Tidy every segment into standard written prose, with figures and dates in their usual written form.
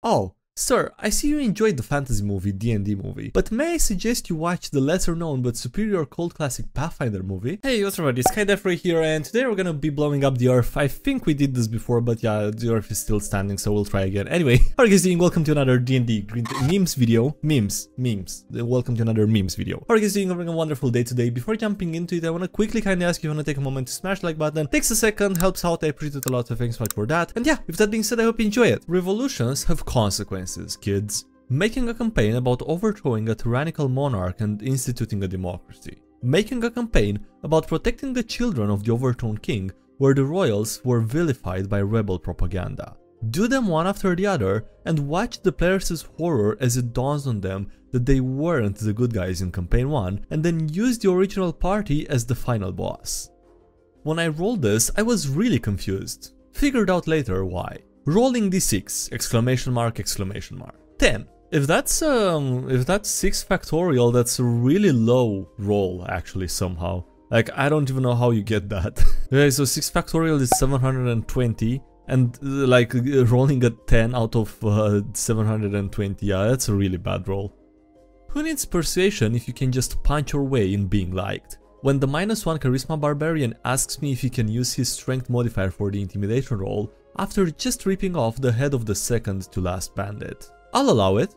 Oh, sir, I see you enjoyed the fantasy movie D&D movie, but may I suggest you watch the lesser known but superior cult classic Pathfinder movie? Hey, what's everybody, SkyDefray here, and today we're gonna be blowing up the Earth. I think we did this before, but yeah, the Earth is still standing, so we'll try again. Anyway, how are you guys doing? Welcome to another D&D memes video. Memes. Welcome to another memes video. How are you guys doing? Having a wonderful day today. Before jumping into it, I wanna quickly kindly ask you if you wanna take a moment to smash the like button. Takes a second, helps out, I appreciate it a lot, so thanks so much for that. And yeah, with that being said, I hope you enjoy it. Revolutions have consequences, kids. Making a campaign about overthrowing a tyrannical monarch and instituting a democracy. Making a campaign about protecting the children of the overthrown king, where the royals were vilified by rebel propaganda. Do them one after the other and watch the players' horror as it dawns on them that they weren't the good guys in campaign 1, and then use the original party as the final boss. When I rolled this, I was really confused. Figured out later why. Rolling d6! Exclamation mark, exclamation mark. 10. If that's 6 factorial, that's a really low roll actually somehow. Like, I don't even know how you get that. Okay, so 6 factorial is 720, and like rolling a 10 out of 720, yeah, that's a really bad roll. Who needs persuasion if you can just punch your way in being liked? When the -1 charisma barbarian asks me if he can use his strength modifier for the intimidation roll, after just ripping off the head of the second to last bandit. I'll allow it.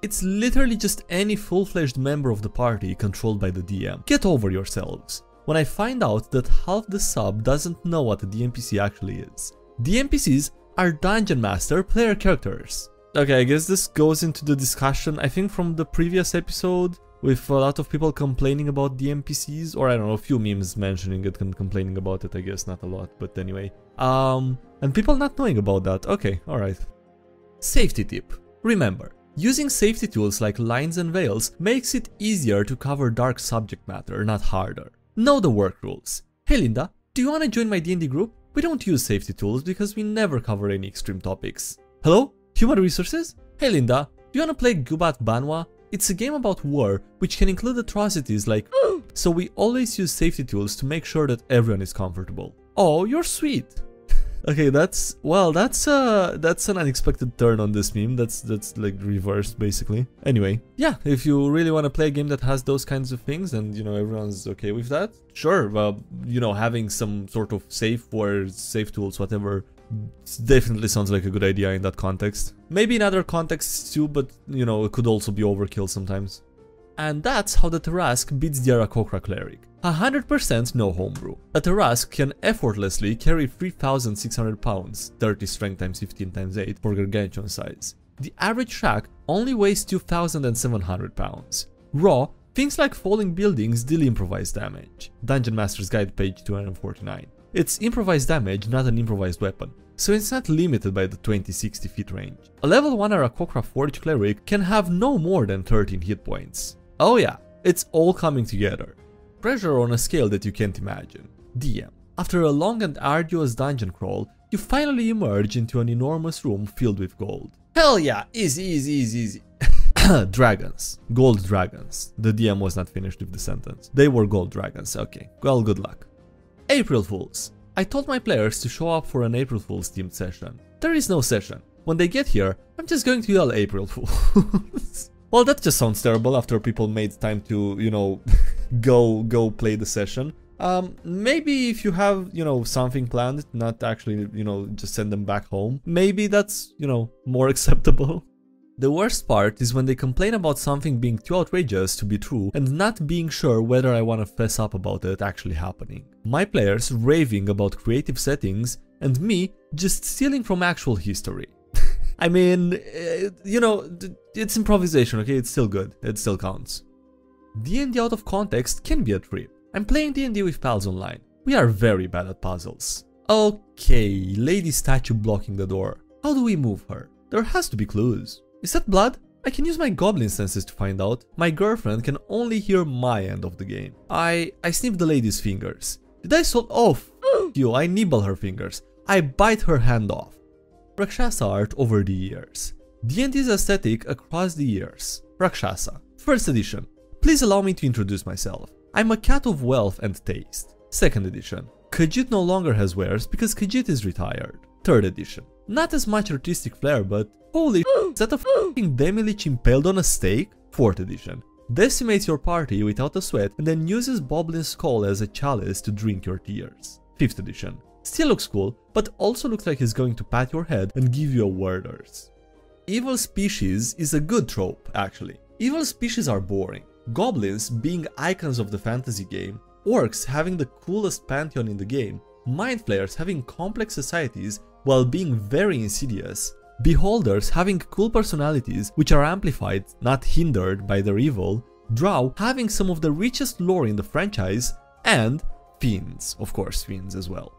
It's literally just any full-fledged member of the party controlled by the DM. Get over yourselves. When I find out that half the sub doesn't know what a DMPC actually is. DMPCs are Dungeon Master player characters. Okay, I guess this goes into the discussion, I think from the previous episode, with a lot of people complaining about DMPCs, or I don't know, a few memes mentioning it and complaining about it, I guess, not a lot, but anyway. And people not knowing about that. Okay, alright. Safety tip. Remember, using safety tools like lines and veils makes it easier to cover dark subject matter, not harder. Know the work rules. Hey Linda, do you want to join my D&D group? We don't use safety tools because we never cover any extreme topics. Hello? Human resources? Hey Linda, do you want to play Gubat Banwa? It's a game about war, which can include atrocities like so we always use safety tools to make sure that everyone is comfortable. Oh, you're sweet. Okay, that's an unexpected turn on this meme. That's like reversed basically. Anyway, yeah, if you really want to play a game that has those kinds of things and you know everyone's okay with that, sure. You know, having some sort of safe words, safe tools, whatever, definitely sounds like a good idea in that context. Maybe in other contexts too, but you know, it could also be overkill sometimes. And that's how the Tarrasque beats the Aarakocra cleric. 100% no homebrew. A Tarrasque can effortlessly carry 3,600 pounds, 30 strength times 15 times 8 for gargantuan size. The average shack only weighs 2,700 pounds. Raw, things like falling buildings deal improvised damage. Dungeon Master's Guide, page 249. It's improvised damage, not an improvised weapon, so it's not limited by the 20-60 feet range. A level 1 Aarakocra Forge cleric can have no more than 13 hit points. Oh yeah, it's all coming together. Pressure on a scale that you can't imagine. DM. After a long and arduous dungeon crawl, you finally emerge into an enormous room filled with gold. Hell yeah, easy. Dragons. Gold dragons. The DM was not finished with the sentence. They were gold dragons, okay. Well, good luck. April Fools. I told my players to show up for an April Fools themed session. There is no session. When they get here, I'm just going to yell April Fools. Well, that just sounds terrible after people made time to, you know, go play the session. Maybe if you have, you know, something planned, not actually, you know, just send them back home. Maybe that's, you know, more acceptable. The worst part is when they complain about something being too outrageous to be true and not being sure whether I want to fess up about it actually happening. My players raving about creative settings and me just stealing from actual history. I mean, you know, it's improvisation, okay? It's still good. It still counts. D&D out of context can be a trip. I'm playing D&D with pals online. We are very bad at puzzles. Okay, lady statue blocking the door. How do we move her? There has to be clues. Is that blood? I can use my goblin senses to find out. My girlfriend can only hear my end of the game. I sniff the lady's fingers. Did I solve? Oh, you, I nibble her fingers. I bite her hand off. Rakshasa art over the years. D&D's aesthetic across the years. Rakshasa. First edition. Please allow me to introduce myself. I'm a cat of wealth and taste. Second edition. Khajiit no longer has wares because Khajiit is retired. Third edition. Not as much artistic flair, but holy is that a f***ing Demilich impaled on a stake? 4th edition. Decimates your party without a sweat and then uses Boblin's skull as a chalice to drink your tears. 5th edition. Still looks cool, but also looks like he's going to pat your head and give you a worders. Evil species is a good trope, actually. Evil species are boring. Goblins being icons of the fantasy game, orcs having the coolest pantheon in the game, mind flayers having complex societies while being very insidious, beholders having cool personalities which are amplified, not hindered by their evil, drow having some of the richest lore in the franchise, and fiends, of course fiends as well.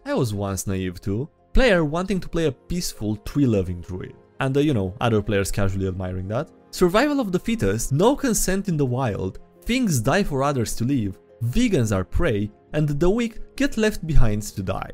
I was once naive too, player wanting to play a peaceful tree-loving druid, and you know, other players casually admiring that. Survival of the fittest, no consent in the wild, things die for others to live, vegans are prey, and the weak get left behind to die.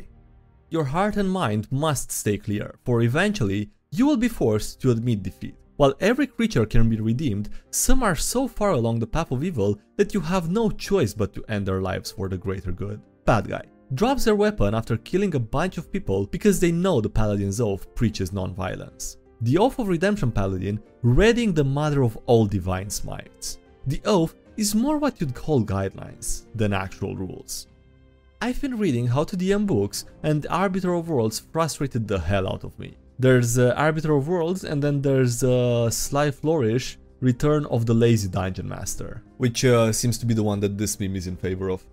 Your heart and mind must stay clear, for eventually you will be forced to admit defeat. While every creature can be redeemed, some are so far along the path of evil that you have no choice but to end their lives for the greater good. Bad guy. Drops their weapon after killing a bunch of people because they know the Paladin's oath preaches non-violence. The Oath of Redemption Paladin, readying the mother of all divine smites. The oath is more what you'd call guidelines than actual rules. I've been reading how to DM books, and Arbiter of Worlds frustrated the hell out of me. There's Arbiter of Worlds, and then there's Sly Flourish, Return of the Lazy Dungeon Master, which seems to be the one that this meme is in favor of.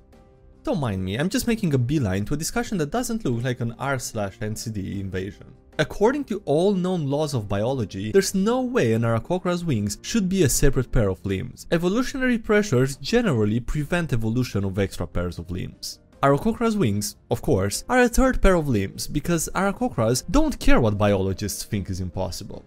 Don't mind me, I'm just making a beeline to a discussion that doesn't look like an r/NCD invasion. According to all known laws of biology, there's no way an Aarakocra's wings should be a separate pair of limbs. Evolutionary pressures generally prevent evolution of extra pairs of limbs. Aarakocra's wings, of course, are a third pair of limbs because Aarakocras don't care what biologists think is impossible.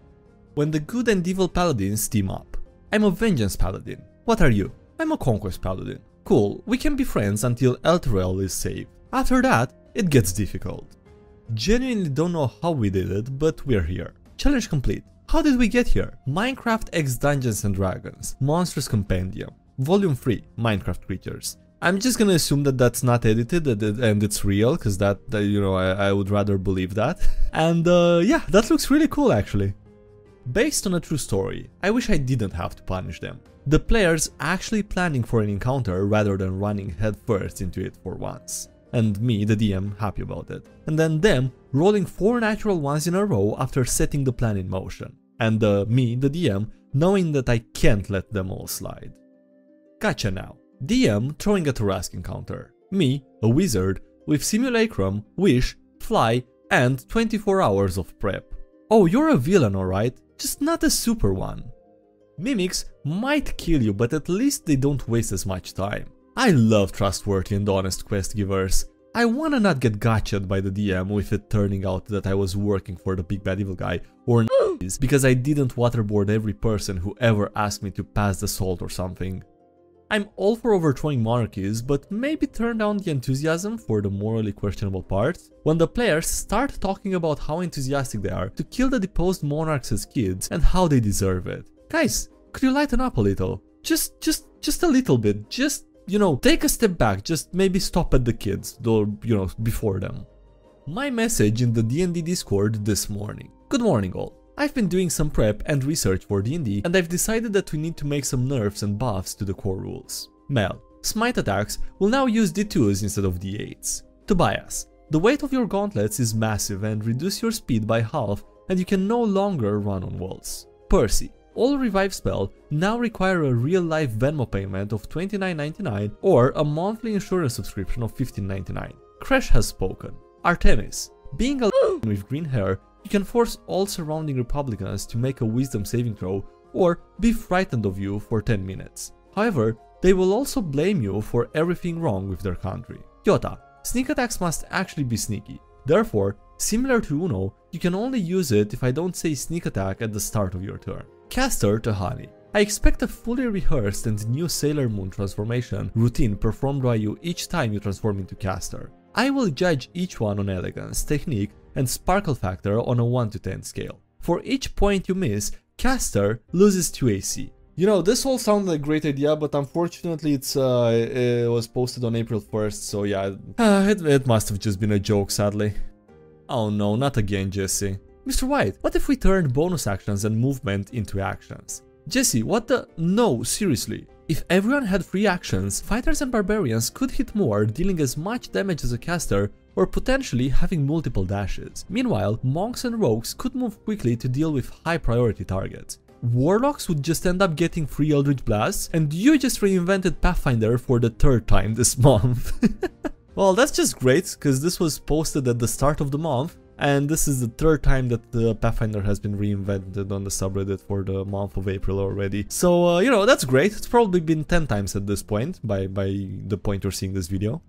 When the good and evil paladins team up. I'm a vengeance paladin. What are you? I'm a conquest paladin. Cool, we can be friends until Elturel is saved. After that, it gets difficult. Genuinely don't know how we did it, but we're here. Challenge complete. How did we get here? Minecraft X Dungeons and Dragons, Monsters Compendium, Volume 3, Minecraft Creatures. I'm just gonna assume that that's not edited and it's real, because that, you know, I would rather believe that. And yeah, that looks really cool actually. Based on a true story, I wish I didn't have to punish them. The players actually planning for an encounter rather than running headfirst into it for once. And me, the DM, happy about it. And then them rolling 4 natural ones in a row after setting the plan in motion. And me, the DM, knowing that I can't let them all slide. Gotcha now. DM throwing a Tarrasque encounter. Me, a wizard, with Simulacrum, Wish, Fly, and 24 hours of prep. Oh, you're a villain, alright? Just not a super one. Mimics might kill you, but at least they don't waste as much time. I love trustworthy and honest quest givers. I wanna not get gotcha'd by the DM with it turning out that I was working for the big bad evil guy, or because I didn't waterboard every person who ever asked me to pass the salt or something. I'm all for overthrowing monarchies, but maybe turn down the enthusiasm for the morally questionable parts. When the players start talking about how enthusiastic they are to kill the deposed monarchs as kids and how they deserve it. Guys, could you lighten up a little? Just a little bit. Just, you know, take a step back. Just maybe stop at the kids, or, you know, before them. My message in the D&D Discord this morning. Good morning all. I've been doing some prep and research for D&D, and I've decided that we need to make some nerfs and buffs to the core rules. Mel, smite attacks will now use D2s instead of D8s. Tobias, the weight of your gauntlets is massive and reduce your speed by half, and you can no longer run on walls. Percy, all revive spell now require a real-life Venmo payment of $29.99 or a monthly insurance subscription of $15.99. Crash has spoken. Artemis, being a with green hair, you can force all surrounding Republicans to make a wisdom saving throw or be frightened of you for 10 minutes. However, they will also blame you for everything wrong with their country. Yota, sneak attacks must actually be sneaky. Therefore, similar to Uno, you can only use it if I don't say sneak attack at the start of your turn. Caster Tahani, I expect a fully rehearsed and new Sailor Moon transformation routine performed by you each time you transform into Caster. I will judge each one on elegance, technique, and sparkle factor on a 1 to 10 scale. For each point you miss, Caster loses 2 AC. You know, this all sounds like a great idea, but unfortunately it was posted on April 1st, so yeah, it must have just been a joke, sadly. Oh no, not again, Jesse. Mr. White, what if we turned bonus actions and movement into actions? Jesse, what the? No, seriously. If everyone had free actions, fighters and barbarians could hit more, dealing as much damage as a caster, or potentially having multiple dashes. Meanwhile, monks and rogues could move quickly to deal with high priority targets. Warlocks would just end up getting free Eldritch Blasts, and you just reinvented Pathfinder for the 3rd time this month. Well, that's just great, because this was posted at the start of the month, and this is the 3rd time that the Pathfinder has been reinvented on the subreddit for the month of April already. So, you know, that's great. It's probably been 10 times at this point, by the point you're seeing this video.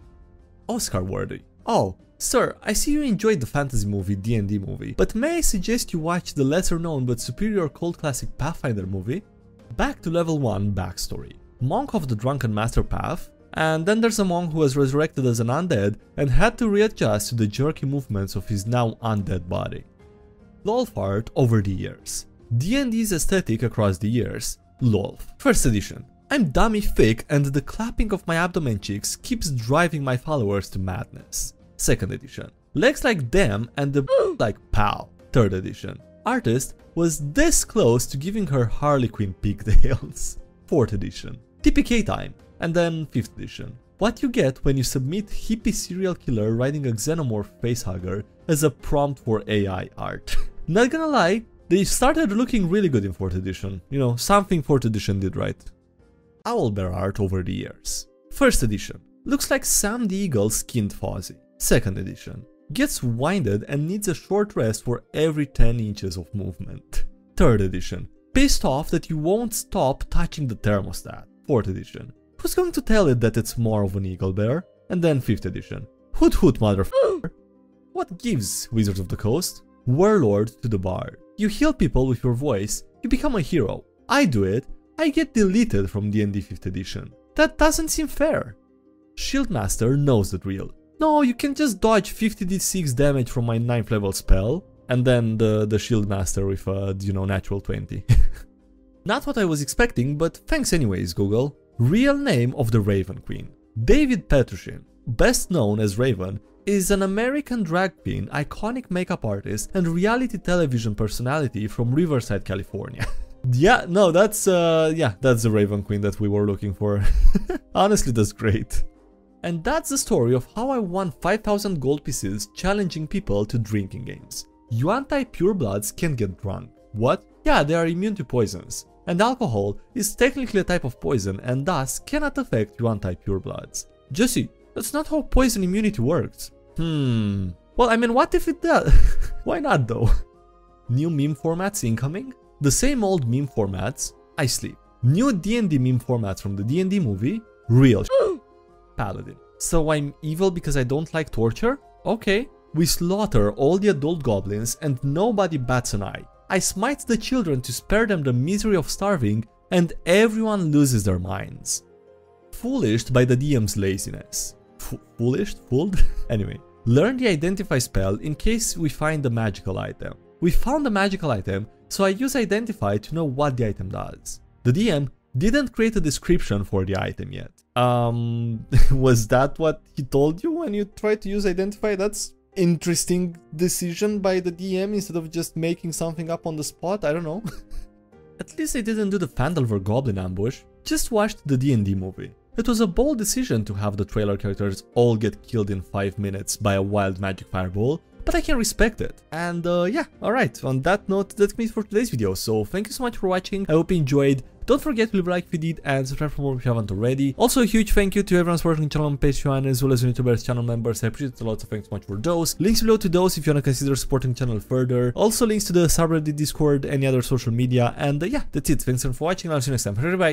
Oscar worthy. Oh, sir, I see you enjoyed the fantasy movie D&D movie, but may I suggest you watch the lesser known but superior cult classic Pathfinder movie? Back to level 1 backstory. Monk of the Drunken Master path, and then there's a monk who was resurrected as an undead and had to readjust to the jerky movements of his now undead body. Lolf art over the years. D&D's aesthetic across the years. Lolf. First edition. I'm dummy thick and the clapping of my abdomen cheeks keeps driving my followers to madness. 2nd edition. Legs like them and the like pow. 3rd edition. Artist was this close to giving her Harley Quinn pigtails. 4th edition. TPK time. And then 5th edition. What you get when you submit hippie serial killer riding a xenomorph facehugger as a prompt for AI art. Not gonna lie, they started looking really good in 4th edition. You know, something 4th edition did right. Owlbear art over the years. 1st edition. Looks like Sam the Eagle skinned Fozzie. 2nd edition. Gets winded and needs a short rest for every 10 inches of movement. 3rd edition. Pissed off that you won't stop touching the thermostat. 4th edition. Who's going to tell it that it's more of an eagle bear? And then 5th edition. Hoot hoot motherfucker. What gives, Wizards of the Coast? Warlord to the Bard. You heal people with your voice, you become a hero. I do it, I get deleted from D&D 5th edition. That doesn't seem fair. Shieldmaster knows the drill. No, you can just dodge 50d6 damage from my 9th level spell, and then the Shieldmaster with a, you know, natural 20. Not what I was expecting, but thanks anyways, Google. Real name of the Raven Queen. David Petrushin, best known as Raven, is an American drag queen, iconic makeup artist, and reality television personality from Riverside, California. Yeah, no, that's the Raven Queen that we were looking for. Honestly, that's great. And that's the story of how I won 5,000 gold pieces challenging people to drinking games. Yuan-Tai purebloods can get drunk. What? Yeah, they are immune to poisons. And alcohol is technically a type of poison and thus cannot affect Yuan-Tai purebloods. Jesse, that's not how poison immunity works. Well, I mean, what if it does? Why not though? New meme formats incoming? The same old meme formats, I sleep. New D&D meme formats from the D&D movie, real Paladin. So I'm evil because I don't like torture? Okay. We slaughter all the adult goblins and nobody bats an eye. I smite the children to spare them the misery of starving and everyone loses their minds. Foolished by the DM's laziness. Foolish? Fooled? Anyway. Learn the identify spell in case we find a magical item. We found a magical item, so I use identify to know what the item does. The DM didn't create a description for the item yet. Was that what he told you when you tried to use identify? That's interesting decision by the DM instead of just making something up on the spot, I don't know. At least they didn't do the Phandelver Goblin ambush, just watched the D&D movie. It was a bold decision to have the trailer characters all get killed in 5 minutes by a wild magic fireball, but I can respect it. And yeah, alright, on that note, that's me for today's video, so thank you so much for watching, I hope you enjoyed. Don't forget to leave a like if you did and subscribe for more if you haven't already. Also a huge thank you to everyone supporting the channel on Patreon as well as YouTubers channel members, I appreciate it a lot, so thanks so much for those. Links below to those if you wanna consider supporting the channel further. Also links to the subreddit, Discord, any other social media, and yeah, that's it. Thanks for watching, I'll see you next time. Bye.